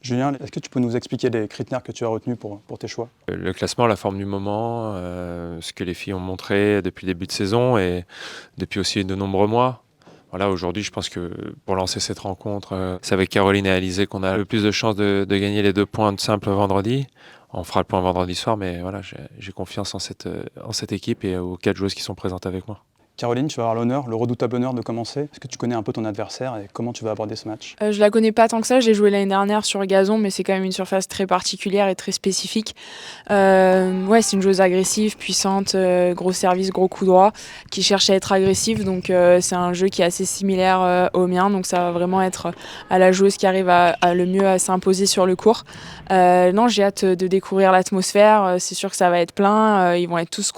Julien, est-ce que tu peux nous expliquer les critères que tu as retenus pour tes choix? Le classement, la forme du moment, ce que les filles ont montré depuis le début de saison et depuis aussi de nombreux mois. Voilà, aujourd'hui, je pense que pour lancer cette rencontre, c'est avec Caroline et Alizé qu'on a le plus de chances de gagner les 2 points de simple vendredi. On fera le point vendredi soir, mais voilà, j'ai confiance en cette équipe et aux 4 joueuses qui sont présentes avec moi. Caroline, tu vas avoir l'honneur, le redoutable honneur de commencer. Est-ce que tu connais un peu ton adversaire et comment tu vas aborder ce match? Je la connais pas tant que ça, je l'ai joué l'année dernière sur gazon, mais c'est quand même une surface très particulière et très spécifique. Ouais, c'est une joueuse agressive, puissante, gros service, gros coup droit, qui cherche à être agressive, donc c'est un jeu qui est assez similaire au mien, donc ça va vraiment être à la joueuse qui arrive à le mieux à s'imposer sur le court. Non, j'ai hâte de découvrir l'atmosphère, c'est sûr que ça va être plein, ils vont être tous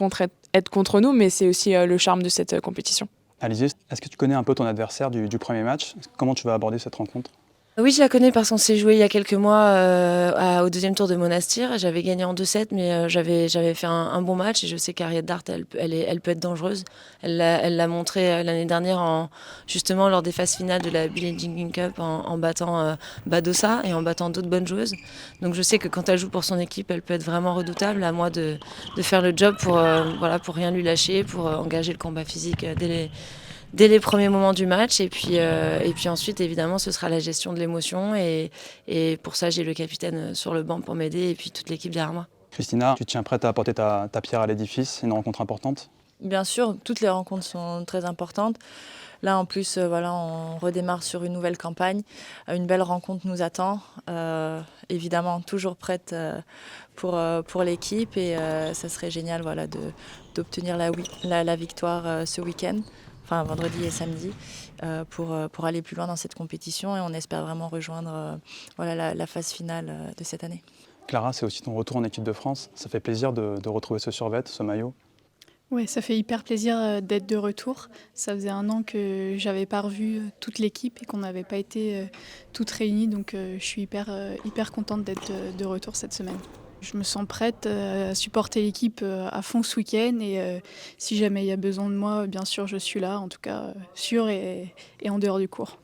être contre nous, mais c'est aussi le charme de cette compétition. Alizé, est-ce que tu connais un peu ton adversaire du premier match? Comment tu vas aborder cette rencontre? Oui, je la connais parce qu'on s'est joué il y a quelques mois au deuxième tour de Monastir. J'avais gagné en 2-7, mais j'avais fait un bon match et je sais qu'Ariette Dart, elle peut être dangereuse. Elle l'a montré l'année dernière justement lors des phases finales de la Billie Jean King Cup en battant Badosa et en battant d'autres bonnes joueuses. Donc je sais que quand elle joue pour son équipe, elle peut être vraiment redoutable. À moi de faire le job pour rien lui lâcher, pour engager le combat physique dès les premiers moments du match. Et puis ensuite, évidemment, ce sera la gestion de l'émotion. Et pour ça, j'ai le capitaine sur le banc pour m'aider et puis toute l'équipe derrière moi. Christina, tu te tiens prête à apporter ta pierre à l'édifice? C'est une rencontre importante? Bien sûr, toutes les rencontres sont très importantes. Là, en plus, on redémarre sur une nouvelle campagne. Une belle rencontre nous attend. Évidemment, toujours prête pour l'équipe. Et ça serait génial d'obtenir la victoire ce week-end. Enfin, vendredi et samedi, pour aller plus loin dans cette compétition. Et on espère vraiment rejoindre la phase finale de cette année. Clara, c'est aussi ton retour en équipe de France. Ça fait plaisir de retrouver ce survêt, ce maillot. Ouais, ça fait hyper plaisir d'être de retour. Ça faisait 1 an que j'avais pas revu toute l'équipe et qu'on n'avait pas été toutes réunies. Donc je suis hyper contente d'être de retour cette semaine. Je me sens prête à supporter l'équipe à fond ce week-end et si jamais il y a besoin de moi, bien sûr je suis là, en tout cas sûre et en dehors du court.